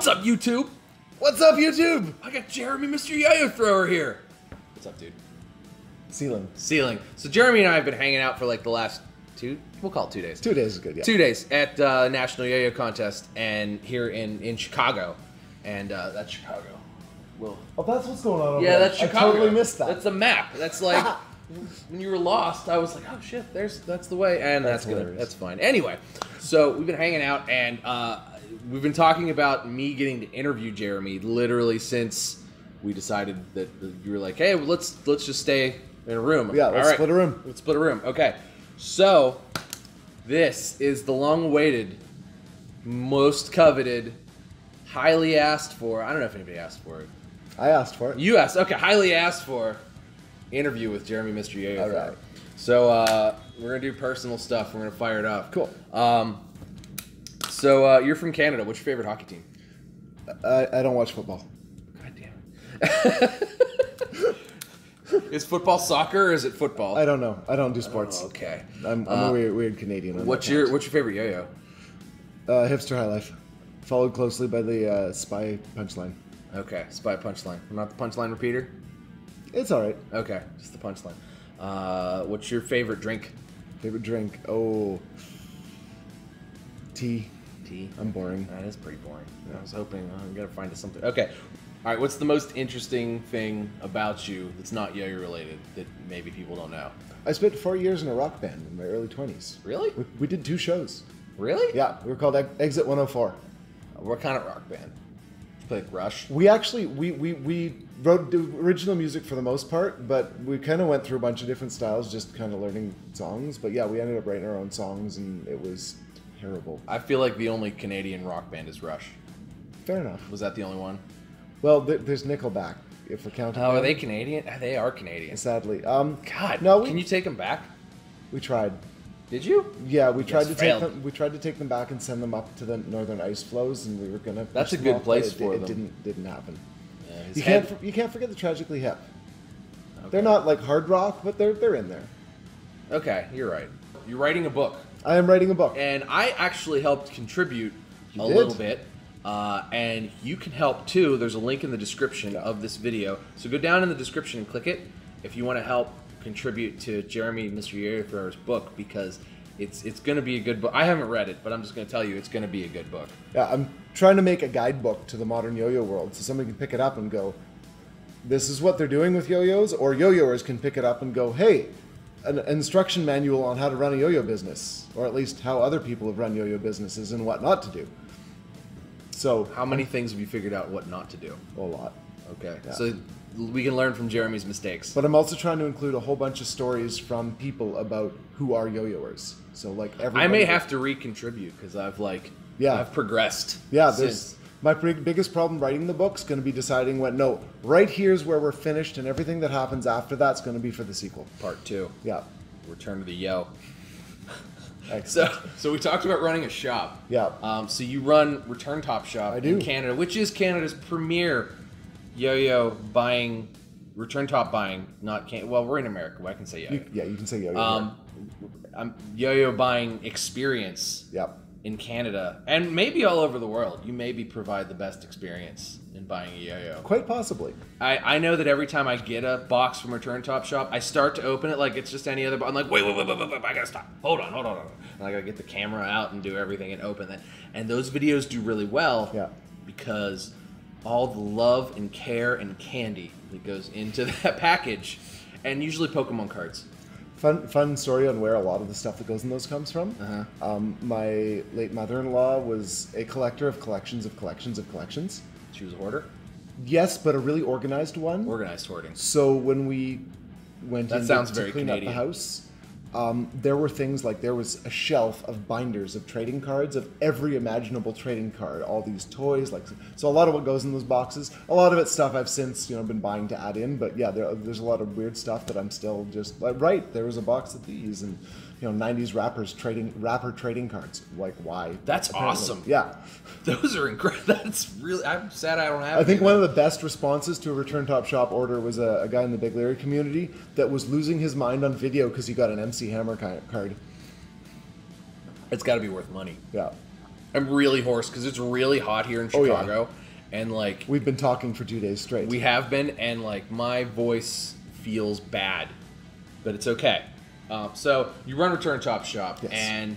What's up, YouTube? What's up, YouTube? I got Jeremy, Mr.YoyoThrower here. What's up, dude? Ceiling. So Jeremy and I have been hanging out for like the last we'll call it 2 days. 2 days is good, yeah. 2 days at National YoYo Contest and here in Chicago. And that's Chicago. Oh, that's what's going on over Yeah, there. that's Chicago. I totally missed that. That's the map. That's like, when you were lost, I was like, oh shit, that's the way. And that's good. hilarious. That's fine. Anyway, so we've been hanging out and we've been talking about me getting to interview Jeremy literally since we decided that you were like, hey, well, let's just stay in a room. Yeah, let's split a room. Let's split a room. Okay. So, this is the long-awaited, most coveted, highly asked for, I don't know if anybody asked for it. I asked for it. You asked, okay, highly asked for interview with Jeremy, Mr.YoyoThrower. All right. So, we're going to do personal stuff. We're going to fire it off. Cool. So, you're from Canada. What's your favorite hockey team? I don't watch football. God damn it. Is football soccer or is it football? I don't know. I don't do sports. Oh, okay. I'm a weird Canadian. What's your favorite yo-yo? Hipster High Life. Followed closely by the Spy Punchline. Okay, Spy Punchline. Not the punchline repeater? It's alright. Okay, just the punchline. What's your favorite drink? Favorite drink? Oh. Tea. Tea. I'm boring. That is pretty boring. Yeah. I was hoping I'm gonna find something. Okay. All right. What's the most interesting thing about you that's not yo-yo related that maybe people don't know? I spent 4 years in a rock band in my early 20s. Really? We did 2 shows. Really? Yeah, we were called Exit 104. What kind of rock band? Like Rush? We actually we wrote the original music for the most part, but we kind of went through a bunch of different styles, just kind of learning songs. But yeah, we ended up writing our own songs, and it was terrible. I feel like the only Canadian rock band is Rush. Fair enough. Was that the only one? Well, there's Nickelback, if we're counting. Oh, are they Canadian? They are Canadian. Sadly. God, no. Can you take them back? We tried. Did you? Yeah, we tried to failed. take them. We tried to take them back and send them up to the northern ice flows, and we were gonna. That's a push good them off, place but for it them. didn't happen. Yeah, You can't forget the Tragically Hip. Okay. They're not like hard rock, but they're in there. Okay, you're right. You're writing a book. I am writing a book. And I actually helped contribute You a did? little bit. And you can help too. There's a link in the description of this video. So go down in the description and click it if you want to help contribute to Jeremy, Mr.YoyoThrower's book, because it's going to be a good book. I haven't read it, but I'm just going to tell you it's going to be a good book. Yeah, I'm trying to make a guidebook to the modern yo-yo world, so somebody can pick it up and go, this is what they're doing with yo-yos, or yo-yoers can pick it up and go, hey, an instruction manual on how to run a yo-yo business, or at least how other people have run yo-yo businesses and what not to do. So, How many things have you figured out what not to do? a lot. Okay, Yeah. so we can learn from Jeremy's mistakes. But I'm also trying to include a whole bunch of stories from people about who are yo-yoers. So like everybody. I may have to recontribute because I've progressed. Yeah, since. my biggest problem writing the book's going to be deciding right here's where we're finished, and everything that happens after that's going to be for the sequel. Part 2. Yeah. Return to the yo. Excellent. So we talked about running a shop. Yeah. So you run Return Top Shop I do. in Canada, which is Canada's premier yo-yo buying, return top buying. Well, we're in America. I can say yo-yo. You can say yo-yo. Yo-yo buying experience. Yep. In Canada and maybe all over the world. You maybe provide the best experience in buying a yo-yo. Quite possibly. I know that every time I get a box from Return Top Shop, I start to open it like it's just any other box. I'm like, wait, I gotta stop. Hold on. And I gotta get the camera out and do everything and open it. And those videos do really well because all the love and care and candy that goes into that package, and usually Pokemon cards. Fun story on where a lot of the stuff that goes in those comes from. My late mother-in-law was a collector of collections of collections of collections. She was a hoarder? Yes, but a really organized one. Organized hoarding. So when we went in to very clean Canadian. up the house, there were things like there was a shelf of binders of trading cards of every imaginable trading card, all these toys, so a lot of what goes in those boxes, a lot of it's stuff I've since been buying to add in, but yeah, there's a lot of weird stuff that I'm still just like, right, there was a box of these, and 90s rapper trading cards, like why? That's Apparently. awesome. Yeah. Those are incredible. That's really, I'm sad I don't have I think any. one of the best responses to a Return Top Shop order was a guy in the Big Larry community that was losing his mind on video because he got an MC Hammer card. It's got to be worth money. Yeah. I'm really hoarse because it's really hot here in Chicago, and like we've been talking for 2 days straight. We have been, and like my voice feels bad, but it's okay. So you run Return Top Shop, and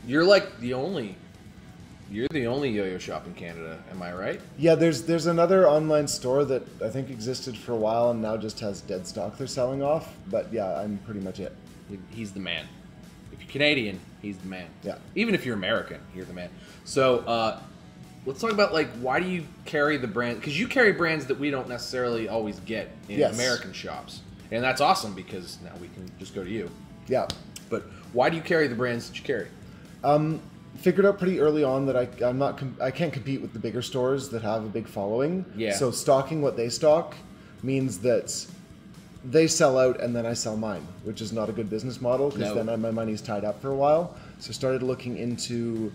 you're like the only yo-yo shop in Canada. Am I right? Yeah, there's another online store that I think existed for a while and now just has dead stock they're selling off. But yeah, I'm pretty much it. He's the man. If you're Canadian, he's the man. Yeah. Even if you're American, you're the man. So let's talk about like why do you carry the brand? Because you carry brands that we don't necessarily always get in American shops, and that's awesome because now we can just go to you. Yeah. But why do you carry the brands that you carry? Figured out pretty early on that I can't compete with the bigger stores that have a big following. Yeah. So stocking what they stock means that they sell out and then I sell mine, which is not a good business model because then my money's tied up for a while. So started looking into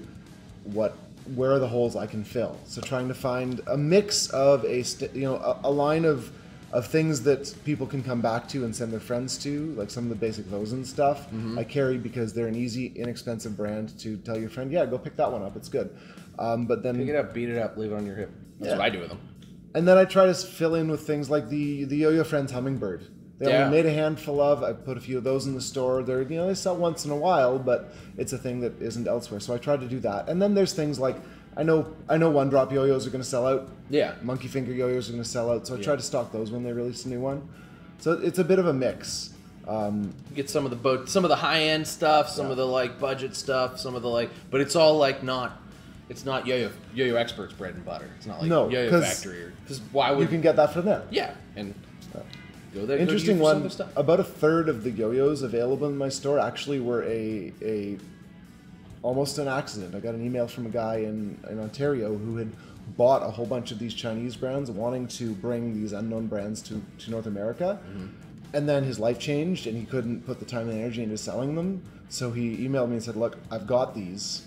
where are the holes I can fill. So trying to find a mix of a line of things that people can come back to and send their friends to, like some of the basic Vosen stuff. I carry because they're an easy, inexpensive brand to tell your friend, yeah, go pick that one up, it's good. But then pick it up, beat it up, leave it on your hip. That's what I do with them. And then I try to fill in with things like the Yo-Yo Friends Hummingbird. They only made a handful of. I put a few of those in the store. They're they sell once in a while, but it's a thing that isn't elsewhere. So I try to do that. And then there's things like I know one drop yo-yos are going to sell out. Yeah. Monkey finger yo-yos are going to sell out. So I try to stock those when they release a new one. So it's a bit of a mix. Get some of the high end stuff, some of the like budget stuff, some of the but it's all like not. It's not Yo-Yo Expert's bread and butter. It's not like Yo-Yo Factory. Because why would you can get that from them? Yeah, and go there. Interesting one. About a third of the yo-yos available in my store actually were almost an accident. I got an email from a guy in Ontario who had bought a whole bunch of these Chinese brands, wanting to bring these unknown brands to North America. And then his life changed, and he couldn't put the time and energy into selling them. So he emailed me and said, "Look, I've got these.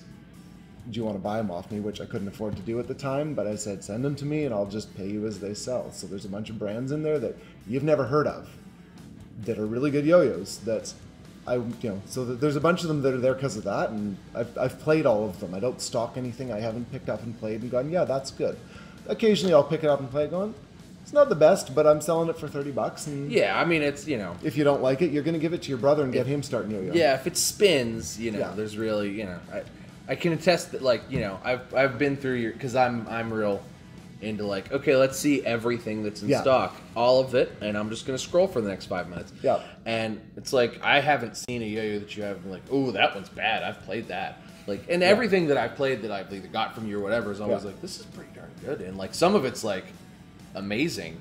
Do you want to buy them off me?" Which I couldn't afford to do at the time, but I said, "Send them to me, and I'll just pay you as they sell." So there's a bunch of brands in there that you've never heard of that are really good yo-yos. So there's a bunch of them that are there because of that, and I've played all of them. I don't stock anything I haven't picked up and played and gone, yeah, that's good. Occasionally I'll pick it up and play it going, it's not the best, but I'm selling it for $30. And yeah, I mean, it's, if you don't like it, you're going to give it to your brother and get him starting yo-yo. Yeah, if it spins, there's really, I can attest that, I've been through because I'm real into okay, let's see everything that's in stock, all of it, and I'm just gonna scroll for the next 5 minutes. Yeah. And it's I haven't seen a yo-yo that you have been oh, that one's bad. I've played that. Everything that I've played that I've either got from you or whatever is always this is pretty darn good. And some of it's amazing.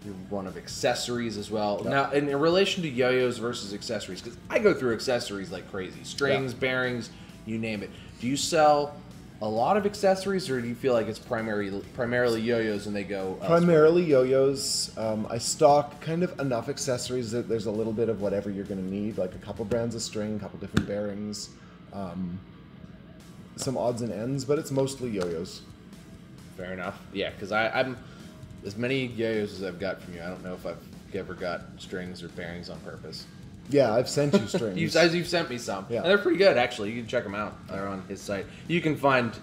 You're one of accessories as well. Yeah. Now, in relation to yo-yos versus accessories, because I go through accessories like crazy, strings, bearings, you name it. Do you sell a lot of accessories, or do you feel like it's primarily yo-yos and they go elsewhere? Primarily yo-yos. I stock kind of enough accessories that there's a little bit of whatever you're going to need, like a couple brands of string, a couple different bearings, some odds and ends, but it's mostly yo-yos. Fair enough. Yeah, because I'm as many yo-yos as I've got from you, I don't know if I've ever got strings or bearings on purpose. Yeah, I've sent you strings. You've sent me some. Yeah. And they're pretty good, actually. You can check them out. They're on his site. You can find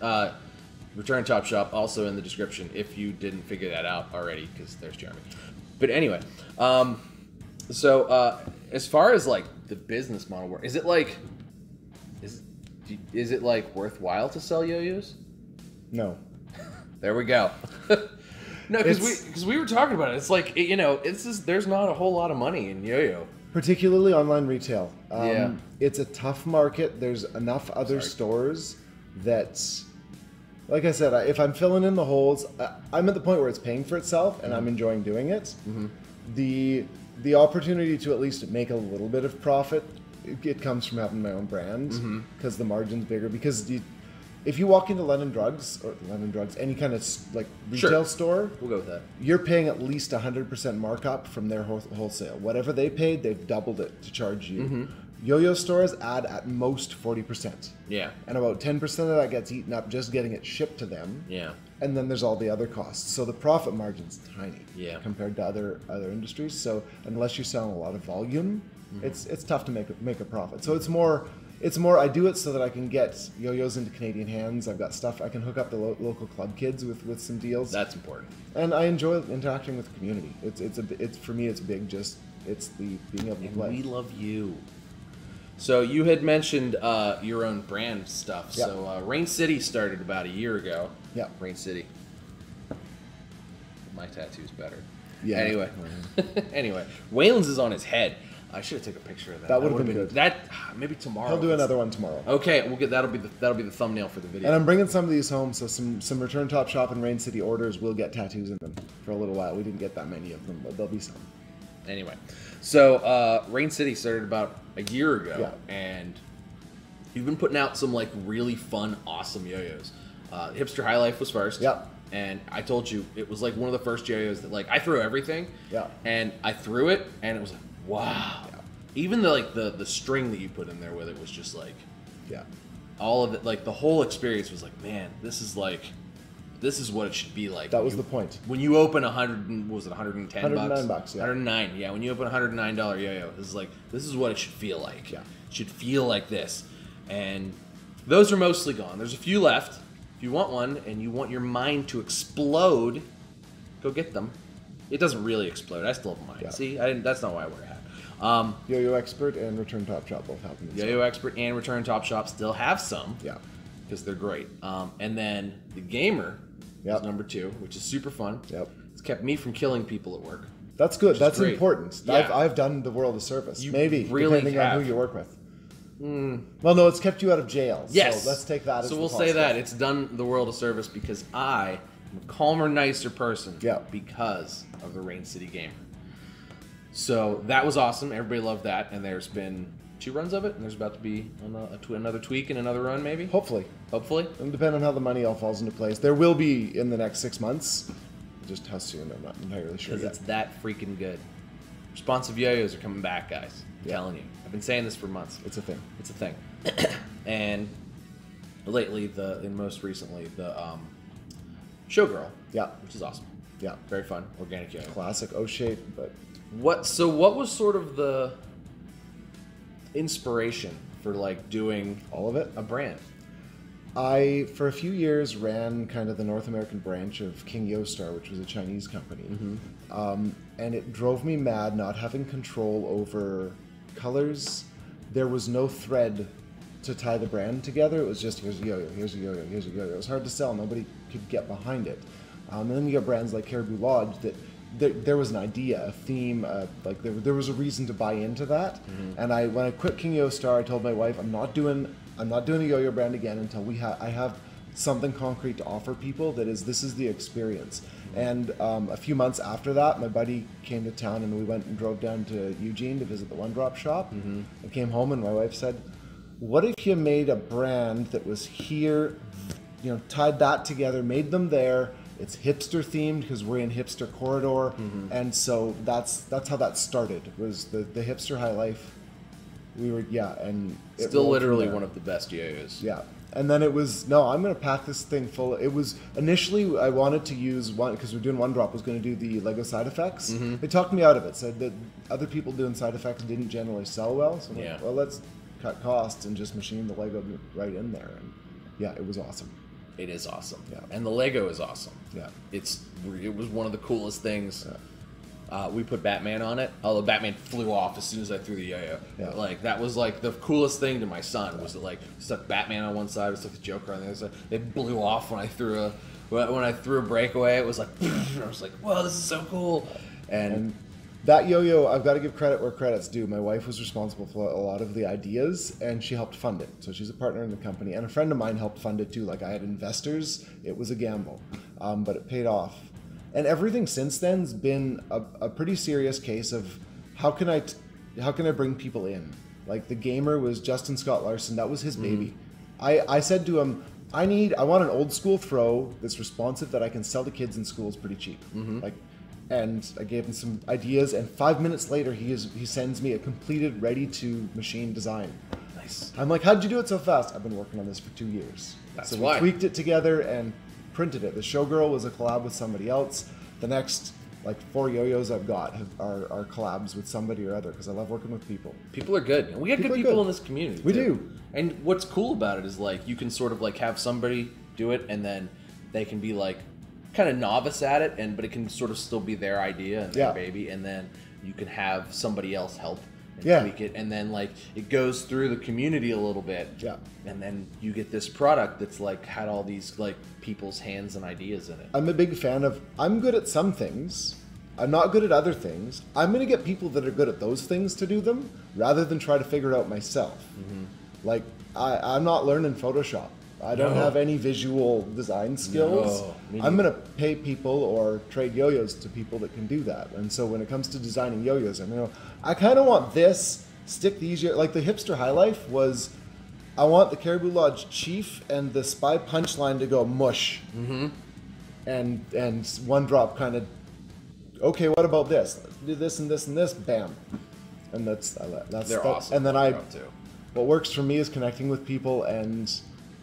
Return Top Shop also in the description if you didn't figure that out already, because there's Jeremy. But anyway, so as far as the business model work, is it is it worthwhile to sell yo-yos? No. There we go. No, because we were talking about it. It's there's not a whole lot of money in yo-yo. Particularly online retail. It's a tough market. There's enough other stores that, like I said, if I'm filling in the holes, I'm at the point where it's paying for itself and I'm enjoying doing it. The opportunity to at least make a little bit of profit, it comes from having my own brand because the margin's bigger. Because if you walk into London Drugs, any kind of retail store, we'll go with that. You're paying at least 100% markup from their wholesale. Whatever they paid, they've doubled it to charge you. Yo-yo stores add at most 40%. Yeah. And about 10% of that gets eaten up just getting it shipped to them. Yeah. And then there's all the other costs. So the profit margin's tiny compared to other industries. So unless you're selling a lot of volume, it's tough to make a profit. So it's more It's more, I do it so that I can get yo-yos into Canadian hands. I've got stuff, I can hook up the local club kids with some deals. That's important. And I enjoy interacting with the community. It's for me, it's big, just, it's the being able to play. We love you. So you had mentioned your own brand stuff. Yeah. So Rain City started about a year ago. Yeah. Rain City. My tattoo's better. Yeah. Anyway. Anyway. Waylon's is on his head. I should have taken a picture of that. That would have been good. That maybe tomorrow. He'll do another one tomorrow. Okay, we'll get that'll be the thumbnail for the video. And I'm bringing some of these home, so some Return Top Shop and Rain City orders will get tattoos in them for a little while. We didn't get that many of them, but there'll be some. Anyway, so Rain City started about a year ago, Yeah. and you've been putting out some like really fun, awesome yo-yos. Hipster High Life was first. Yep. And I told you it was like one of the first yo-yos that like I throw everything. Yeah. And I threw it, and it was like wow. Yeah. Even the string that you put in there with it was just like, Yeah. all of it, like the whole experience was like, man, this is what it should be like. That was the point. When you open 110 bucks? 109 bucks, yeah. 109, yeah. When you open a $109 yo-yo, this is what it should feel like. Yeah. It should feel like this. And those are mostly gone. There's a few left. If you want one and you want your mind to explode, go get them. It doesn't really explode. I still have mine. Yeah. See, that's not why I wear a hat. Yo-Yo Expert and Return Top Shop both have them. Yo-Yo Expert and Return Top Shop still have some. Yeah. Because they're great. And then the Gamer Yep. is number 2, which is super fun. Yep. It's kept me from killing people at work. That's good. That's great. important. Yeah. I've done the world a service. You Maybe, really depending have. on who you work with. Well, no, it's kept you out of jail. Yes. So let's take that as So the we'll say positive. that. It's done the world a service because I am a calmer, nicer person. Yeah. Because of the Rain City Gamer. So that was awesome. Everybody loved that. And there's been 2 runs of it. And there's about to be another tweak and another run, maybe. Hopefully. Hopefully. It'll depend on how the money all falls into place. There will be in the next 6 months. Just how soon, I'm not entirely sure Because yet. it's that freaking good. Responsive yo-yos are coming back, guys. I'm Yeah. telling you. I've been saying this for months. It's a thing. It's a thing. And lately, most recently, the Showgirl. Yeah. Which is awesome. Yeah. Very fun. Organic yo-yo. Classic O-shape, but What was sort of the inspiration for like doing all of it. a brand? I, for a few years, ran kind of the North American branch of King Yo-Star, which was a Chinese company. And it drove me mad not having control over colors. There was no thread to tie the brand together. It was just, here's a yo-yo, here's a yo-yo, here's a yo-yo. It was hard to sell. Nobody could get behind it. And then you get brands like Caribou Lodge that there was an idea, a theme, like there was a reason to buy into that. And when I quit King Yo-Star, I told my wife, I'm not doing a yo-yo brand again until I have something concrete to offer people this is the experience. And a few months after that, my buddy came to town and we went and drove down to Eugene to visit the One Drop shop. I came home and my wife said, what if you made a brand that was here, tied that together, made them there. It's hipster themed because we're in hipster corridor. And so that's how that started, was the hipster high life. We were, and it Still rolled literally from there. one of the best yo-yos. Yeah. And then it was, no, I'm going to pack this thing full. It was, initially, I wanted to use one, because we're doing One Drop, was going to do the Lego side effects. They talked me out of it, said that other people doing side effects didn't generally sell well. So I'm Yeah. like, well, let's cut costs and just machine the Lego right in there. And yeah, it was awesome. It is awesome. Yeah. And the Lego is awesome. Yeah. It was one of the coolest things. We put Batman on it. Although Batman flew off as soon as I threw the yo-yo. Yeah. Like that was like the coolest thing to my son was that like stuck Batman on one side, we stuck the Joker on the other side. They blew off when I threw a breakaway. It was like I was like, whoa, this is so cool. And that yo-yo, I've got to give credit where credit's due. My wife was responsible for a lot of the ideas, and she helped fund it. So she's a partner in the company, and a friend of mine helped fund it too. Like I had investors. It was a gamble, but it paid off. And everything since then's been a pretty serious case of how can I bring people in? Like the Gamer was Justin Scott Larson. That was his baby. I said to him, I want an old school throw that's responsive that I can sell to kids in schools pretty cheap. And I gave him some ideas, and 5 minutes later, he sends me a completed, ready-to-machine design. nice. I'm like, how'd you do it so fast? I've been working on this for 2 years. That's so why. we tweaked it together and printed it. The Showgirl was a collab with somebody else. The next Like 4 yo-yos I've got are collabs with somebody or other because I love working with people. People are good. And we got good people in this community. We too. do. And what's cool about it is like you can sort of like have somebody do it and then they can be like kind of novice at it, but it can sort of still be their idea and their baby, and then you can have somebody else help and tweak it, and then like it goes through the community a little bit, and then you get this product that's like had all these like people's hands and ideas in it. I'm a big fan of, I'm good at some things, I'm not good at other things. I'm going to get people that are good at those things to do them rather than try to figure it out myself. Like I'm not learning Photoshop. I don't have any visual design skills. I'm going to pay people or trade yo-yos to people that can do that. And so when it comes to designing yo-yos, I kind of want this, stick these, like the hipster high life was, I want the Caribou Lodge Chief and the Spy Punchline to go mush. And one drop kind of, okay, what about this? Let's do this and this and this, bam. And that's they're awesome. And then what works for me is connecting with people and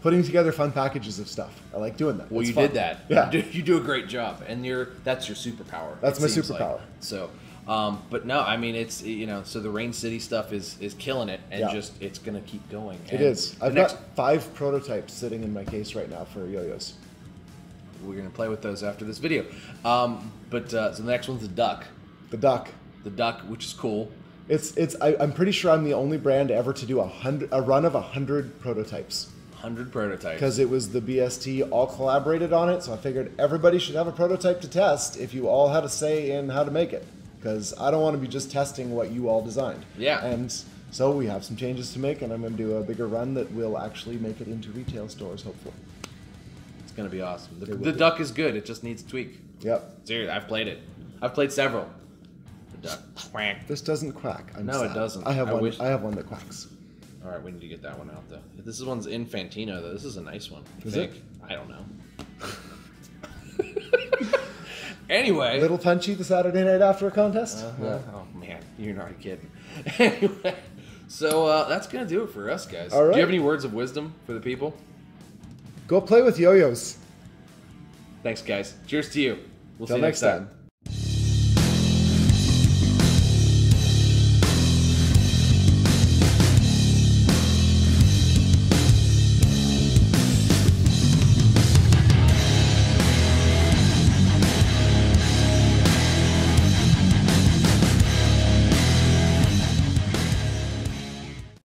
putting together fun packages of stuff. I like doing that. Well, it's you fun. did that. Yeah. You do a great job, and that's your superpower. That's my superpower. Like. So, but no, I mean it's so the Rain City stuff is killing it, and just it's gonna keep going. It is. I've got 5 prototypes sitting in my case right now for yo-yos. We're gonna play with those after this video. So the next one's the duck. The duck. The duck, which is cool. I'm pretty sure I'm the only brand ever to do a run of 100 prototypes. 100 prototypes. Because it was the BST all collaborated on it, so I figured everybody should have a prototype to test if you all had a say in how to make it. Because I don't want to be just testing what you all designed. Yeah. And so we have some changes to make, and I'm going to do a bigger run that will actually make it into retail stores, hopefully. It's going to be awesome. The duck is good. It just needs a tweak. Yep. Seriously, I've played it. I've played several. The duck. Quack. This doesn't quack. I'm no, sad. it doesn't. I have one that quacks. All right, we need to get that one out, though. This one's Infantino, though. This is a nice one. Is it? I don't know. Anyway. Little punchy the Saturday night after a contest? Yeah. Oh, man. You're not kidding. Anyway. So that's going to do it for us, guys. All right. Do you have any words of wisdom for the people? Go play with yo-yos. Thanks, guys. Cheers to you. We'll see Till you next time.